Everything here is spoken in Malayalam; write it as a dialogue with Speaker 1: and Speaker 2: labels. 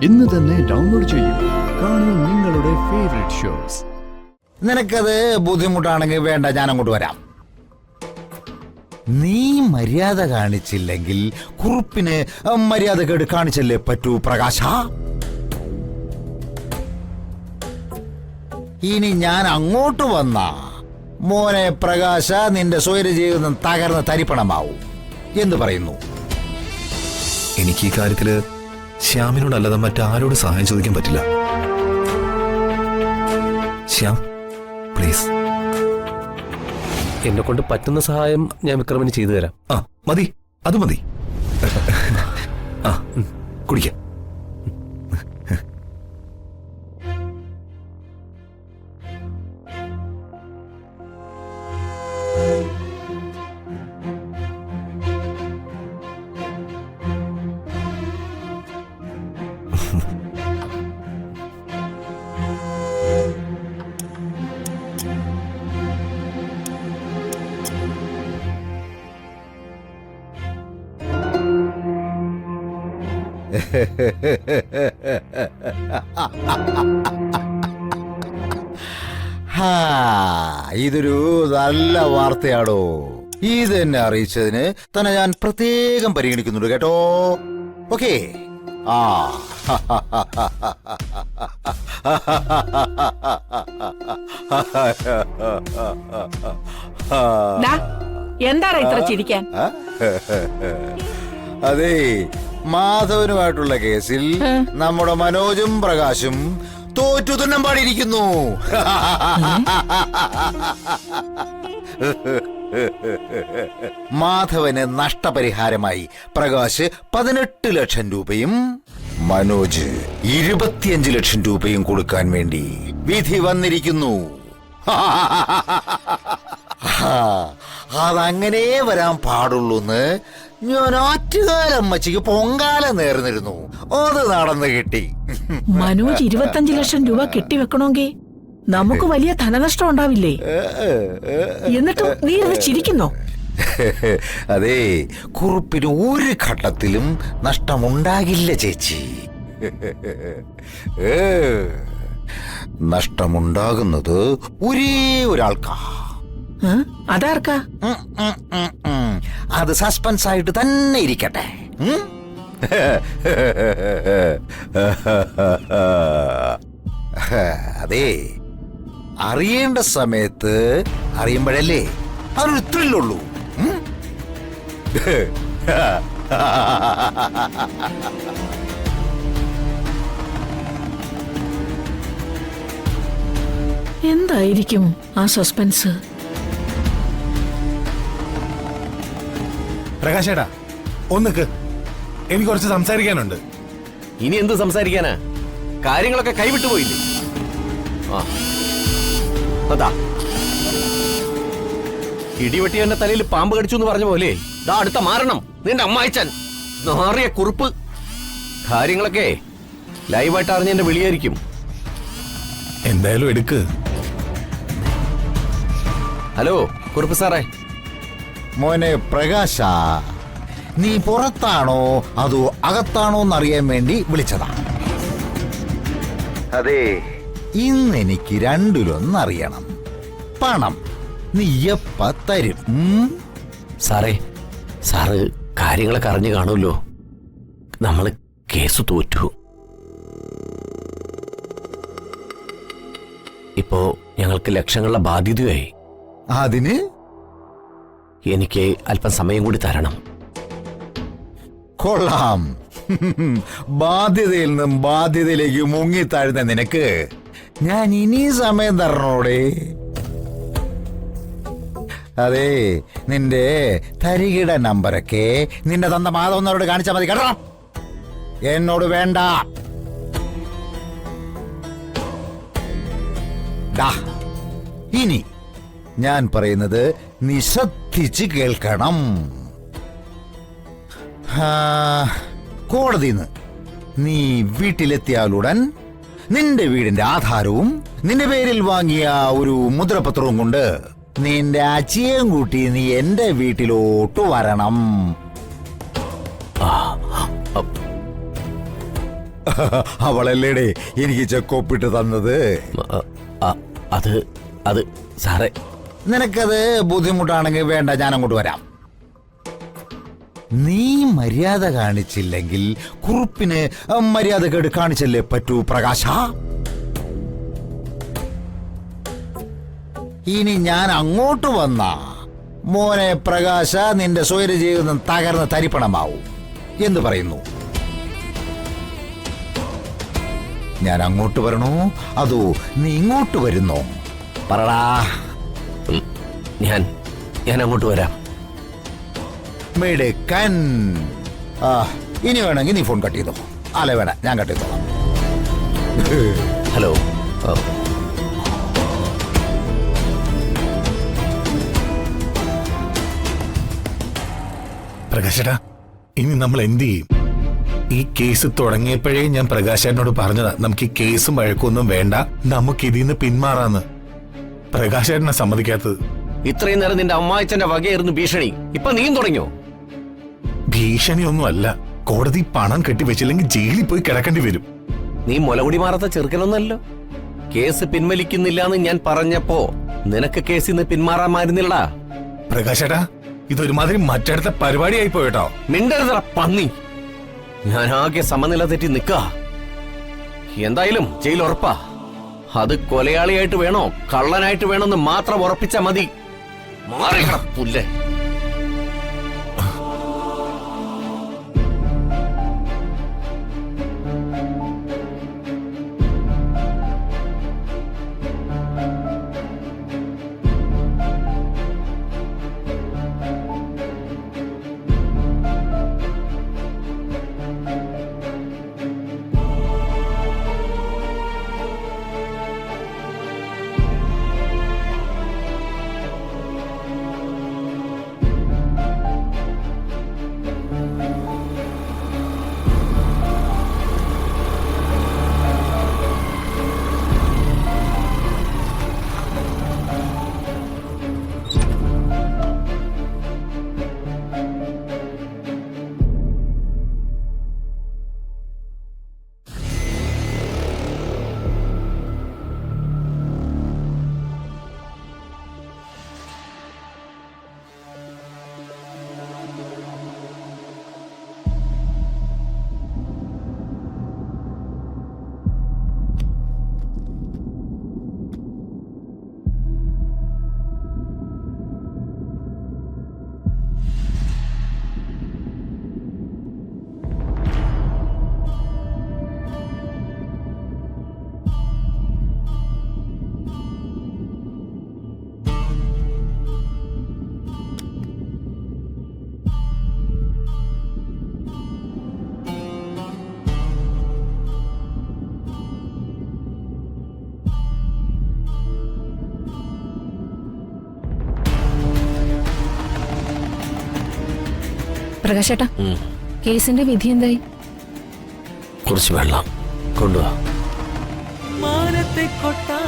Speaker 1: ഇന്ന് തന്നെ ഡൗൺലോഡ് ചെയ്യൂ. കാണൂ നിങ്ങളുടെ ഫേവറേറ്റ് ഷോസ്.
Speaker 2: നിനക്കത് ബുദ്ധിമുട്ടാണെങ്കിൽ വേണ്ട, ഞാൻ അങ്ങോട്ട് വരാം. നീ മര്യാദ കാണിച്ചില്ലെങ്കിൽ കുറുപ്പിന് മര്യാദ കാണിച്ചല്ലേ പറ്റൂ പ്രകാശ. ഇനി ഞാൻ അങ്ങോട്ട് വന്ന മോനെ പ്രകാശ നിന്റെ സ്വൈര ജീവിതം തകർന്ന് തരിപ്പണമാവും. എന്തു പറയുന്നു?
Speaker 3: എനിക്ക് ഈ കാര്യത്തില് ശ്യാമിനോടല്ലാതെ മറ്റാരോട് സഹായം ചോദിക്കാൻ പറ്റില്ല. ശ്യാം പ്ലീസ്,
Speaker 4: എന്നെ കൊണ്ട് പറ്റുന്ന സഹായം ഞാൻ വിക്രമിന് ചെയ്തു തരാം.
Speaker 3: ആ മതി, അത് മതി. ആ കുടിക്കാം.
Speaker 2: ഇതൊരു നല്ല വാർത്തയാടോ. ഇതെന്നെ അറിയിച്ചതിന് തന്നെ ഞാൻ പ്രത്യേകം പരിഗണിക്കുന്നുണ്ട് കേട്ടോ. ഓക്കേ. ആ
Speaker 5: എന്താണ് ഇത്ര ചിരിക്കാൻ?
Speaker 2: അതെ, മാധവനുമായിട്ടുള്ള കേസിൽ നമ്മുടെ മനോജും പ്രകാശും തോറ്റു തുന്നം പാടിയിരിക്കുന്നു. മാധവന് നഷ്ടപരിഹാരമായി പ്രകാശ് 18 ലക്ഷം രൂപയും മനോജ് 25 ലക്ഷം രൂപയും കൊടുക്കാൻ വേണ്ടി വിധി വന്നിരിക്കുന്നു. അതങ്ങനെ വരാൻ പാടുള്ളൂന്ന് ഞാൻ ആറ്റുകാലമ്മച്ചിക്ക് പൊങ്കാല നേർന്നിരുന്നു. അത് നടന്നു കിട്ടി.
Speaker 5: മനോജ് 25 ലക്ഷം രൂപ കെട്ടിവെക്കണമെങ്കിൽ നമുക്ക് വലിയ ധനനഷ്ടം ഉണ്ടാവില്ലേ? എന്നിട്ടും നീ ഇത് ചിരിക്കുന്നോ?
Speaker 2: അതെ, കുറുപ്പിന് ഒരു ഘട്ടത്തിലും നഷ്ടമുണ്ടാകില്ല ചേച്ചി. നഷ്ടമുണ്ടാകുന്നത് ഒരേ ഒരാൾക്കാ.
Speaker 5: അതാർക്കാ?
Speaker 2: അത് സസ്പെൻസ് ആയിട്ട് തന്നെ ഇരിക്കട്ടെ. അതെ, അറിയേണ്ട സമയത്ത് അറിയുമ്പോഴല്ലേ അതൊരു ത്രില്ലുള്ളൂ.
Speaker 5: എന്തായിരിക്കും ആ സസ്പെൻസ്?
Speaker 6: പ്രകാശേട്ടാ ഒന്നിക്ക്, എനിക്ക് കുറച്ച് സംസാരിക്കാനുണ്ട്.
Speaker 4: ഇനി എന്ത് സംസാരിക്കാനാ? കാര്യങ്ങളൊക്കെ കൈവിട്ടു പോയില്ലേ? അതാ ഇടിവെട്ടി എന്റെ തലയിൽ പാമ്പ് കടിച്ചു എന്ന് പറഞ്ഞ പോലെ ദാ അടുത്ത മാറണം നിന്റെ അമ്മായിച്ചൻ നാറിയ കുറുപ്പ്. കാര്യങ്ങളൊക്കെ ലൈവായിട്ട് അറിഞ്ഞ എന്റെ വിളിയായിരിക്കും.
Speaker 6: എന്തായാലും എടുക്ക്.
Speaker 4: ഹലോ കുറുപ്പ് സാറേ.
Speaker 2: മോനെ പ്രകാശ, നീ പുറത്താണോ അതോ അകത്താണോ എന്നറിയാൻ വേണ്ടി വിളിച്ചതാ. അതെ, ഇന്നെനിക്ക് രണ്ടിലൊന്നറിയണം. പണം നീ എപ്പ തരും?
Speaker 4: സാറേ, സാറ് കാര്യങ്ങളൊക്കെ അറിഞ്ഞു കാണുമല്ലോ. നമ്മള് കേസ് തോറ്റു. ഇപ്പോ ഞങ്ങൾക്ക് ലക്ഷങ്ങളുടെ ബാധ്യതയായി.
Speaker 2: അതിന്
Speaker 4: എനിക്ക് അല്പം സമയം കൂടി തരണം.
Speaker 2: കൊള്ളാം. ബാധ്യതയിൽ നിന്നും ബാധ്യതയിലേക്ക് മുങ്ങിത്താഴുന്ന നിനക്ക് ഞാൻ ഇനി സമയം തരണോടെ. അതെ, നിന്റെ തരികിട നമ്പറൊക്കെ നിന്റെ തന്ന മാധവനോട് കാണിച്ചാൽ മതി കേട്ടോ. എന്നോട് വേണ്ട. ഇനി ഞാൻ പറയുന്നത് നീ ശ്രദ്ധിച്ച് കേൾക്കണം. കോടതിന്ന് നീ വീട്ടിലെത്തിയാലുടൻ നിന്റെ വീടിന്റെ ആധാരവും നിന്റെ പേരിൽ വാങ്ങിയ ഒരു മുദ്രപത്രവും കൊണ്ട് നിന്റെ അച്ചിയും കൂട്ടി നീ എന്റെ വീട്ടിലോട്ട് വരണം. അവളല്ലേടേ എനിക്ക് ചെക്കോപ്പിട്ട് തന്നത്.
Speaker 4: അത് അത് സാറേ,
Speaker 2: നിനക്കത് ബുദ്ധിമുട്ടാണെങ്കിൽ വേണ്ട, ഞാൻ അങ്ങോട്ട് വരാം. നീ മര്യാദ കാണിച്ചില്ലെങ്കിൽ കുറുപ്പിന് മര്യാദ കാണിച്ചല്ലേ പറ്റൂ പ്രകാശ. ഇനി ഞാൻ അങ്ങോട്ട് വന്ന മോനെ പ്രകാശ നിന്റെ സ്വൈര ജീവിതം തകർന്ന് തരിപ്പണമാവും എന്ന് പറയുന്നു. ഞാൻ അങ്ങോട്ട് വരണോ അതോ നീ ഇങ്ങോട്ട് വരുന്നോ? പറടാ.
Speaker 4: ഞാൻ അങ്ങോട്ട് വരാം.
Speaker 2: മിടുക്കൻ. ഇനി വേണമെങ്കിൽ നീ ഫോൺ കട്ട് ചെയ്തോ. അല്ല വേണ, ഞാൻ കട്ട് ചെയ്തോളാം.
Speaker 4: ഹലോ.
Speaker 6: പ്രകാശേട്ടാ, ഇനി നമ്മൾ എന്ത് ചെയ്യും? ഈ കേസ് തുടങ്ങിയപ്പോഴേ ഞാൻ പ്രകാശേട്ടനോട് പറഞ്ഞതാ, നമുക്ക് ഈ കേസും വഴക്കൊന്നും വേണ്ട, നമുക്ക് ഇതിന്ന് പിന്മാറാന്ന്. പ്രകാശേട്ടനെ സമ്മതിക്കാത്തത്.
Speaker 4: ഇത്രയും നേരം നിന്റെ അമ്മായിച്ചന്റെ വകയായിരുന്നു ഭീഷണി. ഇപ്പൊ നീയും തുടങ്ങിയോ?
Speaker 6: ഭീഷണിയൊന്നും അല്ല, കോടതി പണം കെട്ടിവെച്ചില്ലെങ്കിൽ ജയിലിൽ പോയി കിടക്കേണ്ടി വരും.
Speaker 4: നീ മുലകുടി മാറാത്ത ചെറുക്കനൊന്നല്ലോ. കേസ് പിൻവലിക്കുന്നില്ല എന്ന് ഞാൻ പറഞ്ഞപ്പോ നിനക്ക് കേസിൽ നിന്ന് പിന്മാറാമായിരുന്നില്ലടാ.
Speaker 6: പ്രകാശേട്ടാ, ഇതൊരുമാതിരി മറ്റടുത്ത പരിപാടിയായി പോയിട്ടോ.
Speaker 4: മിണ്ടരുതറ പന്നി. ഞാൻ ആകെ സമനില തെറ്റി നിക്ക. എന്തായാലും ജയിൽ ഉറപ്പാ. അത് കൊലയാളിയായിട്ട് വേണോ കള്ളനായിട്ട് വേണമെന്ന് മാത്രം ഉറപ്പിച്ചാ മതി. മാറിക്കട പുല്ലേ.
Speaker 7: പ്രകാശേട്ടാ, കേസിന്റെ വിധി എന്തായി?
Speaker 4: കുറച്ച് വെള്ളം കൊണ്ടുവാ.
Speaker 8: മാനത്തെ കൊട്ടാ